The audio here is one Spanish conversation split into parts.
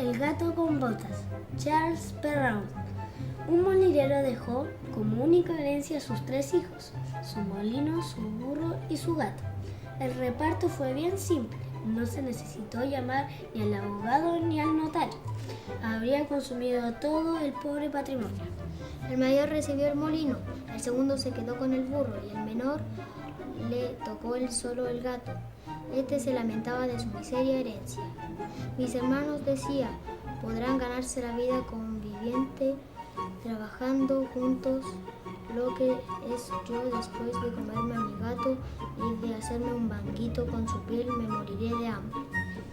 El gato con botas, Charles Perrault. Un molinero dejó como única herencia a sus 3 hijos, su molino, su burro y su gato. El reparto fue bien simple, no se necesitó llamar ni al abogado ni al notario. Habría consumido todo el pobre patrimonio. El mayor recibió el molino, el segundo se quedó con el burro y el menor le tocó solo el gato. Este se lamentaba de su miseria herencia. Mis hermanos, decía, podrán ganarse la vida conviviente, trabajando juntos. Lo que es yo después de comerme a mi gato y de hacerme un banquito con su piel, me moriré de hambre.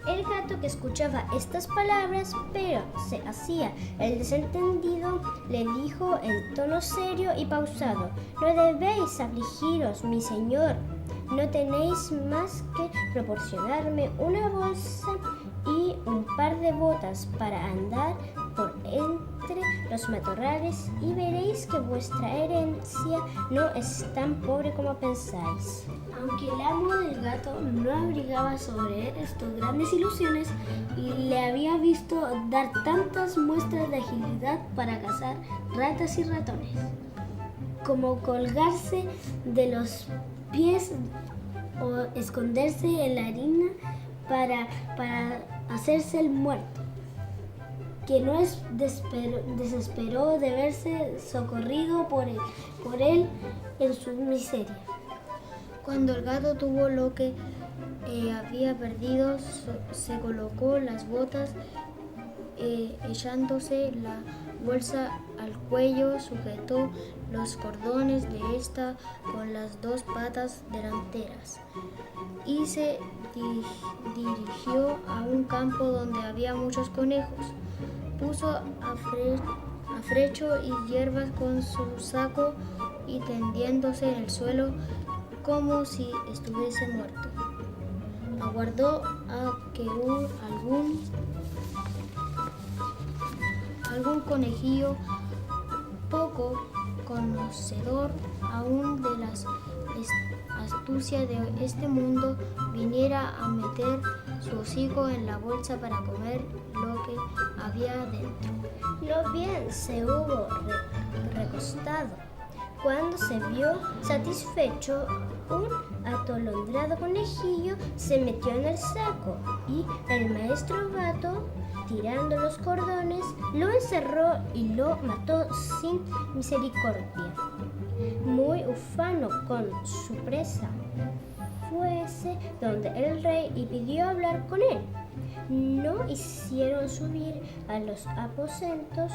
El gato, que escuchaba estas palabras, pero se hacía el desentendido, le dijo en tono serio y pausado: No debéis afligiros, mi señor. No tenéis más que proporcionarme una bolsa y un par de botas para andar por entre los matorrales y veréis que vuestra herencia no es tan pobre como pensáis. Aunque el amo del gato no abrigaba sobre él estas grandes ilusiones y le había visto dar tantas muestras de agilidad para cazar ratas y ratones, como colgarse de los pies o esconderse en la harina para hacerse el muerto, que no desesperó de verse socorrido por él en su miseria. Cuando el gato tuvo lo que había perdido, se colocó las botas, echándose la bolsa al cuello, sujetó los cordones de esta con las 2 patas delanteras y se dirigió a un campo donde había muchos conejos. Puso afrecho y hierbas con su saco y tendiéndose en el suelo como si estuviese muerto. Aguardó a que algún conejillo poco conocedor aún de las astucias de este mundo viniera a meter su hocico en la bolsa para comer lo que había dentro. No bien se hubo recostado, cuando se vio satisfecho, un atolondrado conejillo se metió en el saco y el maestro gato, tirando los cordones, lo encerró y lo mató sin misericordia. Muy ufano con su presa, fuese donde el rey y pidió hablar con él. No hicieron subir a los aposentos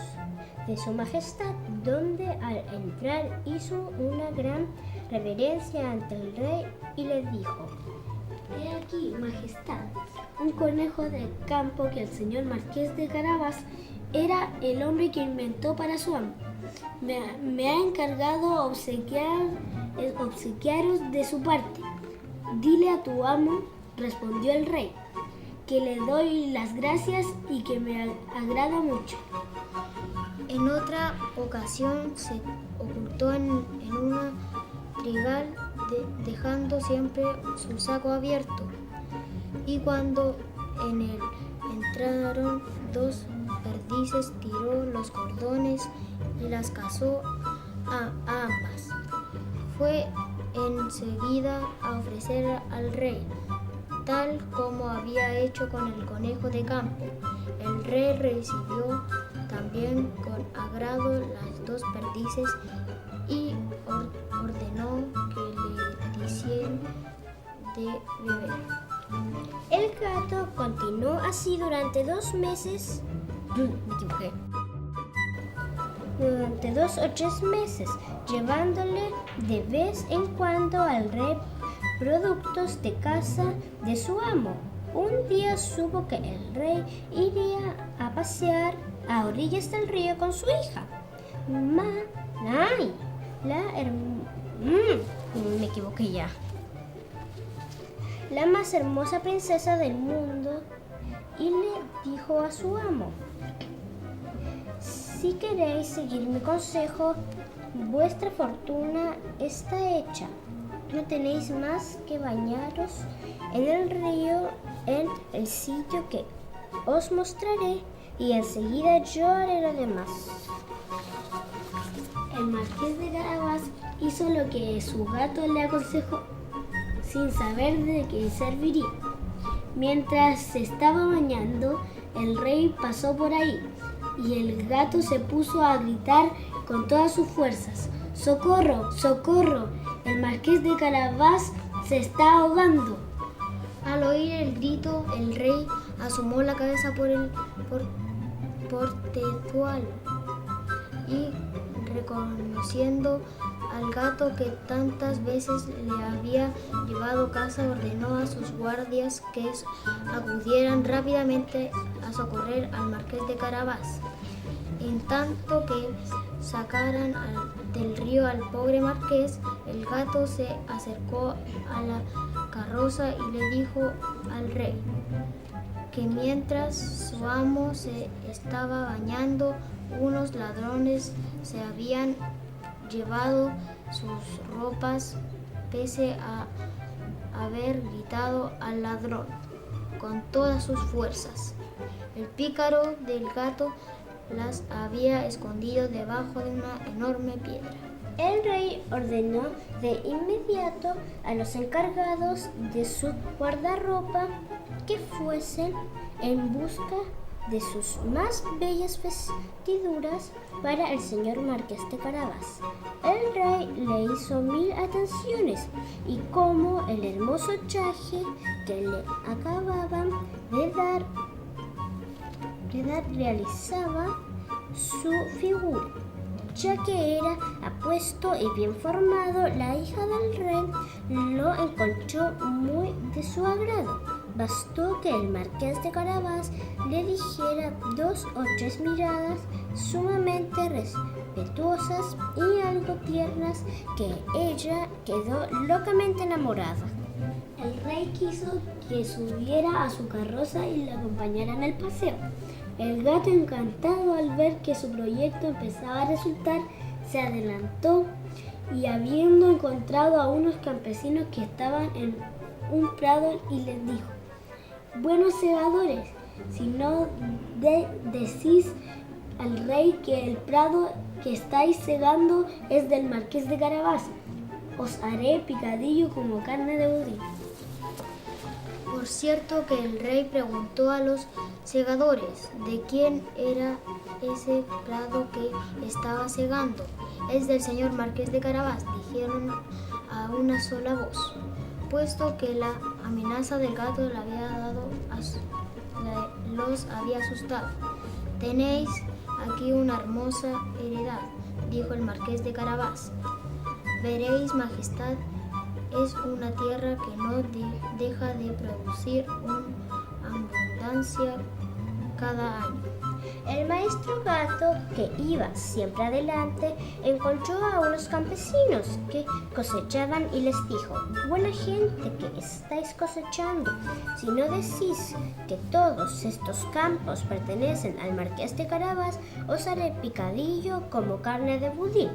de su majestad, donde al entrar hizo una gran reverencia ante el rey y le dijo: He aquí, majestad, un conejo de campo que el señor marqués de Carabas era el hombre que inventó para su amo. Me ha encargado obsequiaros de su parte. Dile a tu amo, respondió el rey, que le doy las gracias y que me agrada mucho. En otra ocasión se ocultó en una trigal, dejando siempre su saco abierto, y cuando en él entraron 2 perdices, tiró los cordones y las cazó a ambas. Fue enseguida a ofrecer al rey, tal como había hecho con el conejo de campo. El rey recibió también con agrado las 2 perdices y ordenó que le diesen de beber. El gato continuó así durante 2 meses. Durante 2 o 3 meses, llevándole de vez en cuando al rey productos de caza de su amo. Un día supo que el rey iría a pasear a orillas del río con su hija. Me equivoqué ya. La más hermosa princesa del mundo, y le dijo a su amo: Si queréis seguir mi consejo, vuestra fortuna está hecha. No tenéis más que bañaros en el río en el sitio que os mostraré y enseguida yo haré lo demás. El marqués de Carabás hizo lo que su gato le aconsejó, sin saber de qué serviría. Mientras se estaba bañando, el rey pasó por ahí y el gato se puso a gritar con todas sus fuerzas: ¡Socorro! ¡Socorro! El marqués de Carabás se está ahogando. Al oír el grito, el rey asomó la cabeza por el portezuelo y, reconociendo al gato que tantas veces le había llevado casa, ordenó a sus guardias que acudieran rápidamente a socorrer al marqués de Carabás. En tanto que sacaran del río al pobre marqués, el gato se acercó a la carroza y le dijo al rey que mientras su amo se estaba bañando, unos ladrones se habían llevado sus ropas, pese a haber gritado al ladrón con todas sus fuerzas. El pícaro del gato las había escondido debajo de una enorme piedra. El rey ordenó de inmediato a los encargados de su guardarropa que fuesen en busca de sus más bellas vestiduras para el señor marqués de Carabás. El rey le hizo 1000 atenciones y como el hermoso traje que le acababan de dar realizaba su figura. Ya que era apuesto y bien formado, la hija del rey lo encontró muy de su agrado. Bastó que el marqués de Carabás le dijera 2 o 3 miradas sumamente respetuosas y algo tiernas que ella quedó locamente enamorada. El rey quiso que subiera a su carroza y la acompañara en el paseo. El gato, encantado al ver que su proyecto empezaba a resultar, se adelantó y, habiendo encontrado a unos campesinos que estaban en un prado, y les dijo: buenos segadores, si no decís al rey que el prado que estáis segando es del marqués de Carabás, os haré picadillo como carne de budín. Por cierto que el rey preguntó a los segadores de quién era ese prado que estaba segando. Es del señor marqués de Carabás, dijeron a una sola voz, puesto que la amenaza del gato los había asustado. Tenéis aquí una hermosa heredad, dijo el marqués de Carabás. Veréis, majestad, es una tierra que no deja de producir una abundancia cada año. El maestro gato, que iba siempre adelante, encontró a unos campesinos que cosechaban y les dijo: buena gente que estáis cosechando, si no decís que todos estos campos pertenecen al marqués de Carabás, os haré picadillo como carne de budín.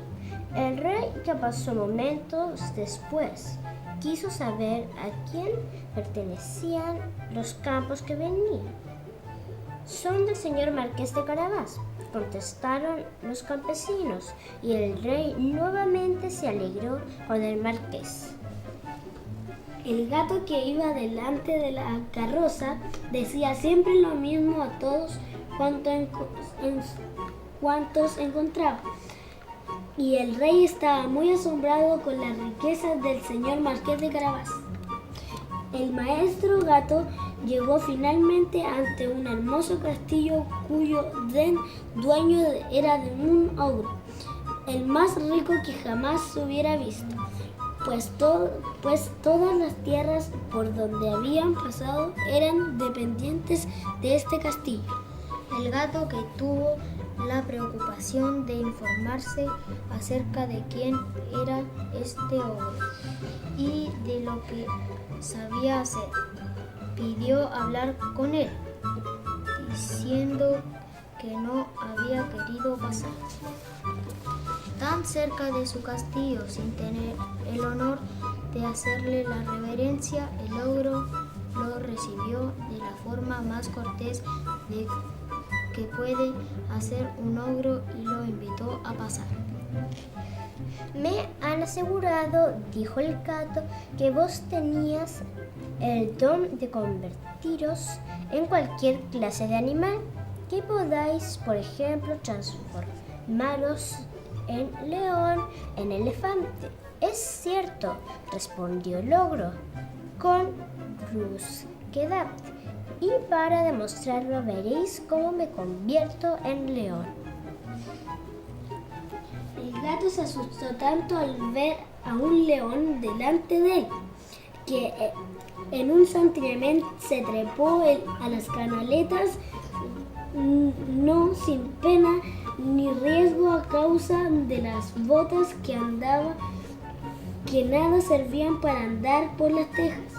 El rey, que pasó momentos después, quiso saber a quién pertenecían los campos que venían. Son del señor marqués de Carabás, contestaron los campesinos, y el rey nuevamente se alegró con el marqués. El gato, que iba delante de la carroza, decía siempre lo mismo a todos cuantos encontraba, y el rey estaba muy asombrado con las riquezas del señor marqués de Carabás. El maestro gato llegó finalmente ante un hermoso castillo cuyo dueño era de un ogro, el más rico que jamás se hubiera visto, pues todas las tierras por donde habían pasado eran dependientes de este castillo. El gato, que tuvo la preocupación de informarse acerca de quién era este ogro y de lo que sabía hacer, pidió hablar con él, diciendo que no había querido pasar tan cerca de su castillo sin tener el honor de hacerle la reverencia. El ogro lo recibió de la forma más cortés que puede hacer un ogro y lo invitó a pasar. Me han asegurado, dijo el gato, que vos tenías el don de convertiros en cualquier clase de animal, que podáis, por ejemplo, transformaros en león, en elefante. Es cierto, respondió el ogro con brusquedad, y para demostrarlo veréis cómo me convierto en león. El gato se asustó tanto al ver a un león delante de él, que en un santiamén se trepó a las canaletas, no sin pena ni riesgo a causa de las botas que nada servían para andar por las tejas.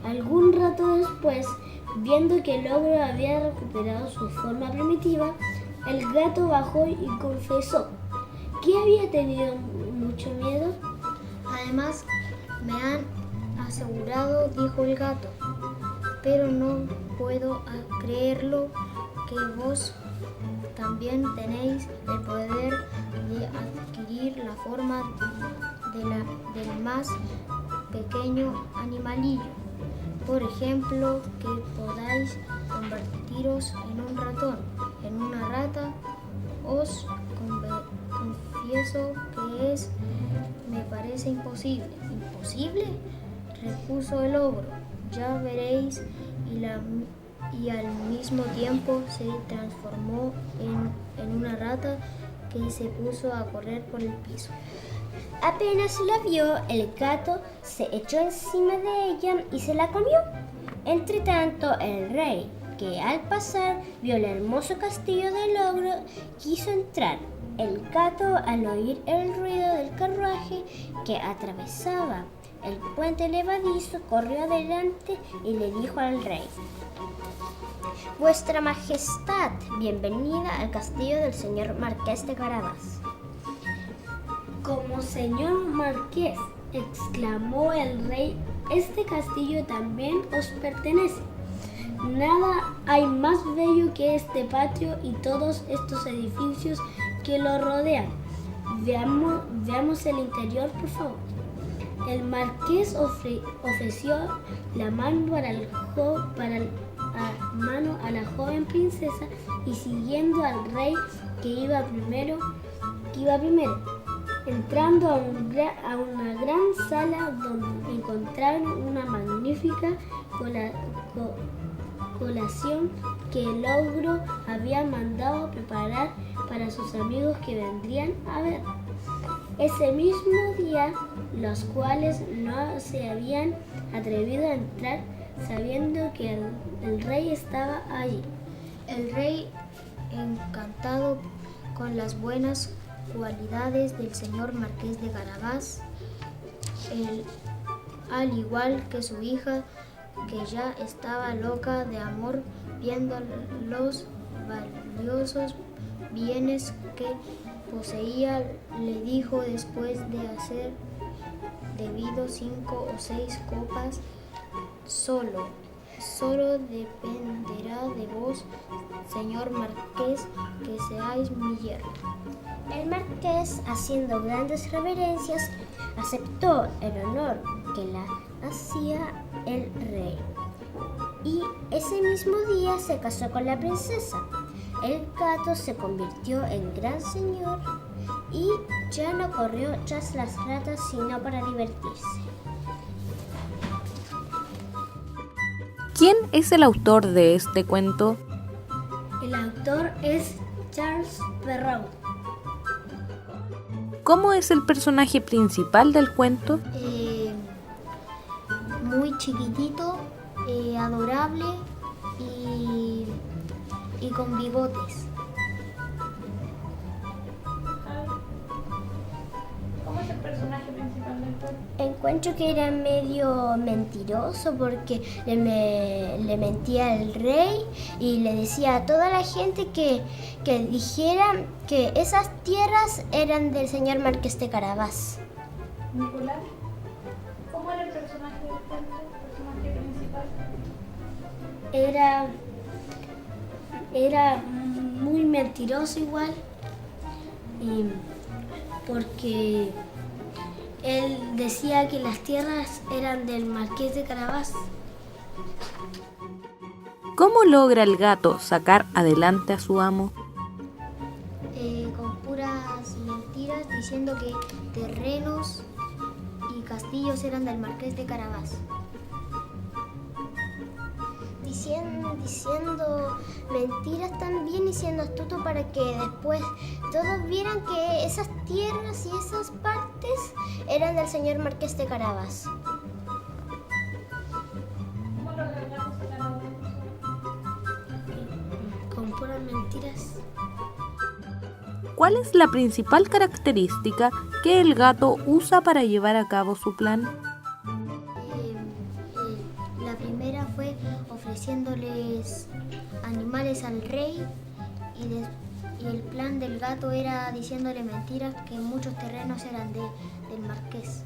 Algún rato después, viendo que el ogro había recuperado su forma primitiva, el gato bajó y confesó que había tenido mucho miedo. Además, me han asegurado, dijo el gato, pero no puedo creerlo, que vos también tenéis el poder de adquirir la forma del más pequeño animalillo. Por ejemplo, que podáis convertiros en un ratón, en una rata. Os confieso que me parece imposible. ¿Imposible?, repuso el ogro. Ya veréis, y al mismo tiempo se transformó en una rata que se puso a correr por el piso. Apenas la vio, el gato se echó encima de ella y se la comió. Entretanto, el rey, que al pasar vio el hermoso castillo del ogro, quiso entrar. El gato, al oír el ruido del carruaje que atravesaba el puente levadizo, corrió adelante y le dijo al rey: Vuestra Majestad, bienvenida al castillo del señor Marqués de Carabás. Como señor marqués, exclamó el rey, este castillo también os pertenece. Nada hay más bello que este patio y todos estos edificios que lo rodean. Veamos el interior, por favor. El marqués ofreció la mano a la joven princesa y siguiendo al rey que iba primero, entrando a una gran sala donde encontraron una magnífica colación que el ogro había mandado preparar para sus amigos que vendrían a ver ese mismo día, los cuales no se habían atrevido a entrar sabiendo que el rey estaba allí. El rey, encantado con las buenas cualidades del señor Marqués de Carabás, al igual que su hija, que ya estaba loca de amor viendo los valiosos bienes que poseía, le dijo, después de hacer bebido 5 o 6 copas: solo dependerá de vos, señor Marqués, que seáis mi yerno. El marqués, haciendo grandes reverencias, aceptó el honor que le hacía el rey, y ese mismo día se casó con la princesa. El gato se convirtió en gran señor y ya no corrió tras las ratas sino para divertirse. ¿Quién es el autor de este cuento? El autor es Charles Perrault. ¿Cómo es el personaje principal del cuento? Muy chiquitito, adorable y con bigotes. ¿Cómo es el personaje principal del cuento? Encuentro que era medio mentiroso porque le mentía al rey y le decía a toda la gente que dijera que esas tierras eran del señor Marqués de Carabás. Nicolás, ¿cómo era el personaje del cuento? ¿El personaje principal? Era muy mentiroso igual, y porque él decía que las tierras eran del Marqués de Carabás. ¿Cómo logra el gato sacar adelante a su amo? Con puras mentiras, diciendo que terrenos y castillos eran del Marqués de Carabás. Diciendo mentiras también y siendo astuto para que después todos vieran que esas tierras y esas partes eran del señor Marqués de Carabás. ¿Cómo lo engañamos a la otra persona? Con puras mentiras. ¿Cuál es la principal característica que el gato usa para llevar a cabo su plan? La primera fue ofreciéndoles animales al rey y el plan del gato era diciéndole mentiras que muchos terrenos eran del marqués.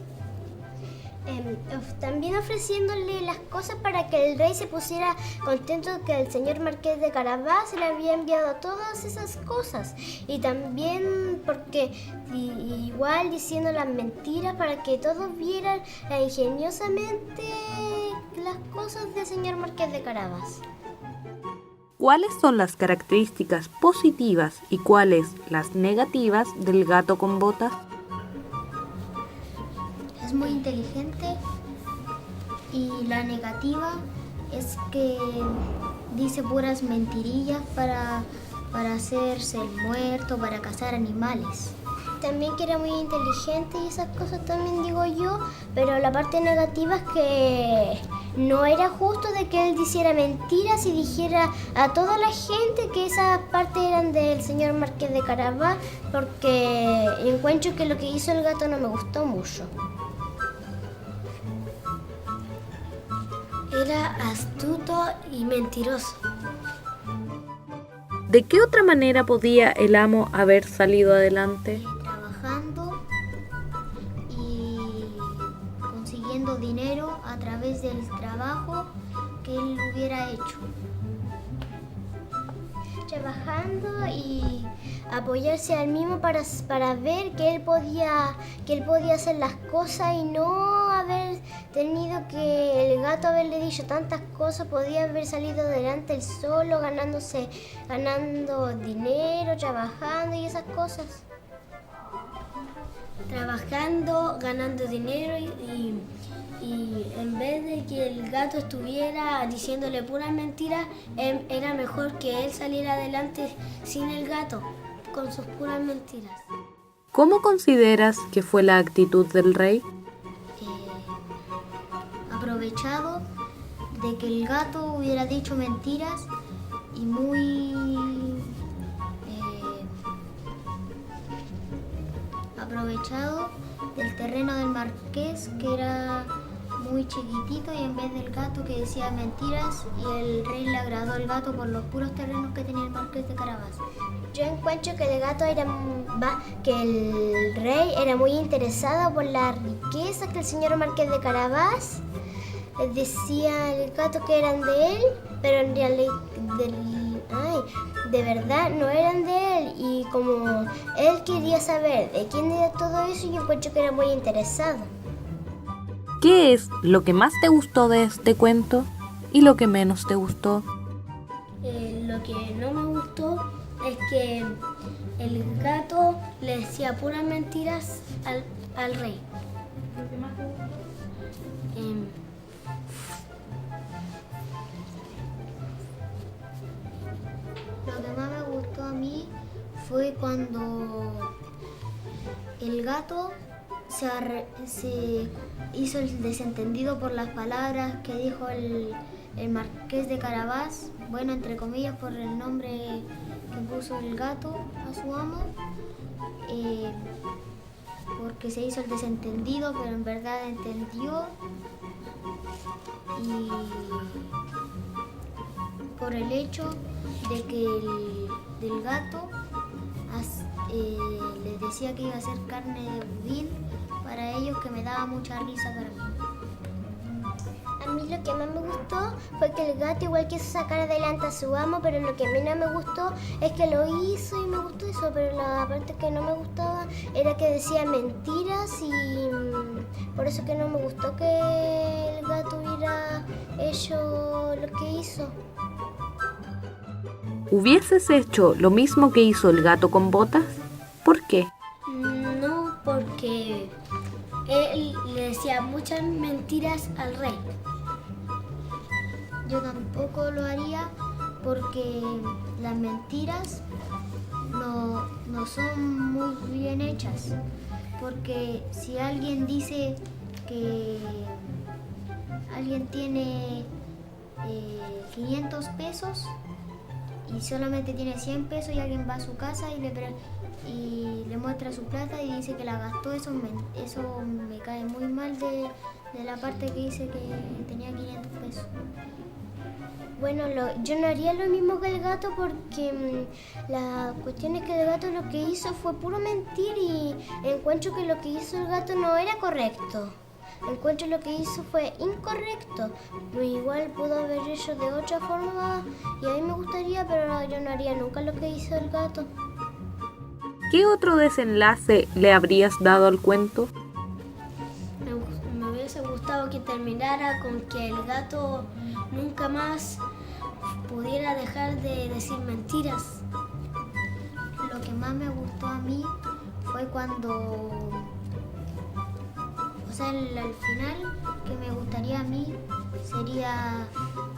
También ofreciéndole las cosas para que el rey se pusiera contento que el señor Marqués de Carabás le había enviado todas esas cosas. Y también porque igual diciendo las mentiras para que todos vieran ingeniosamente las cosas del señor Marqués de Carabás. ¿Cuáles son las características positivas y cuáles las negativas del gato con botas? Es muy inteligente y la negativa es que dice puras mentirillas para hacerse el muerto, para cazar animales. También que era muy inteligente y esas cosas también digo yo, pero la parte negativa es que no era justo de que él hiciera mentiras y dijera a toda la gente que esas partes eran del señor Marqués de Carabás, porque encuentro que lo que hizo el gato no me gustó mucho. Era astuto y mentiroso. ¿De qué otra manera podía el amo haber salido adelante? Trabajando y consiguiendo dinero a través del trabajo que él hubiera hecho. Trabajando y apoyarse al mismo para ver que él podía hacer las cosas y no haber tenido que el gato haberle dicho tantas cosas, podía haber salido adelante él solo, ganando dinero, trabajando y esas cosas. Trabajando, ganando dinero y en vez de que el gato estuviera diciéndole puras mentiras, era mejor que él saliera adelante sin el gato, con sus puras mentiras. ¿Cómo consideras que fue la actitud del rey? Aprovechado de que el gato hubiera dicho mentiras y aprovechado del terreno del marqués, que era muy chiquitito, y en vez del gato que decía mentiras, y el rey le agradó al gato por los puros terrenos que tenía el Marqués de Carabás. Yo encuentro que que el rey era muy interesado por la riqueza que el señor Marqués de Carabás decía el gato que eran de él, pero en realidad de verdad no eran de él, y como él quería saber de quién era todo eso, yo encuentro que era muy interesado. ¿Qué es lo que más te gustó de este cuento y lo que menos te gustó? Lo que no me gustó es que el gato le decía puras mentiras al rey. ¿Lo que más te gusta? Lo que más me gustó a mí fue cuando el gato se hizo el desentendido por las palabras que dijo el Marqués de Carabás, bueno, entre comillas, por el nombre que puso el gato a su amo, porque se hizo el desentendido, pero en verdad entendió, y por el hecho de que del gato les decía que iba a ser carne de budín para ellos, que me daba mucha risa para mí. A mí lo que más me gustó fue que el gato igual quiso sacar adelante a su amo, pero lo que menos me gustó es que lo hizo y me gustó eso, pero la parte que no me gustaba era que decía mentiras y por eso que no me gustó que el gato hubiera hecho lo que hizo. ¿Hubieses hecho lo mismo que hizo el gato con botas? ¿Por qué? No, porque él le decía muchas mentiras al rey. Yo tampoco lo haría porque las mentiras no son muy bien hechas. Porque si alguien dice que alguien tiene 500 pesos y solamente tiene 100 pesos y alguien va a su casa y le muestra su plata y dice que la gastó, eso me cae muy mal de la parte que dice que tenía 500 pesos. Bueno, yo no haría lo mismo que el gato porque la cuestión es que el gato lo que hizo fue puro mentir y encuentro que lo que hizo el gato no era correcto. Encuentro lo que hizo fue incorrecto, pero igual pudo haber hecho de otra forma y a mí me gustaría, pero yo no haría nunca lo que hizo el gato. ¿Qué otro desenlace le habrías dado al cuento? Me hubiese gustado que terminara con que el gato nunca más pudiera dejar de decir mentiras. Lo que más me gustó a mí fue cuando, o sea, al final que me gustaría a mí sería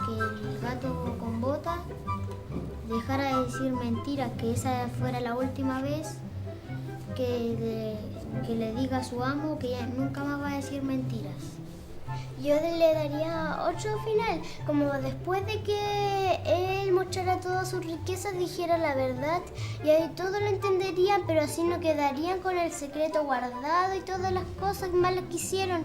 que el gato con botas dejara de decir mentiras, que esa fuera la última vez que le diga a su amo que ya nunca más va a decir mentiras. Yo le daría otro final, como después de que él mostrara todas sus riquezas, dijera la verdad y ahí todos lo entenderían, pero así no quedarían con el secreto guardado y todas las cosas malas que hicieron.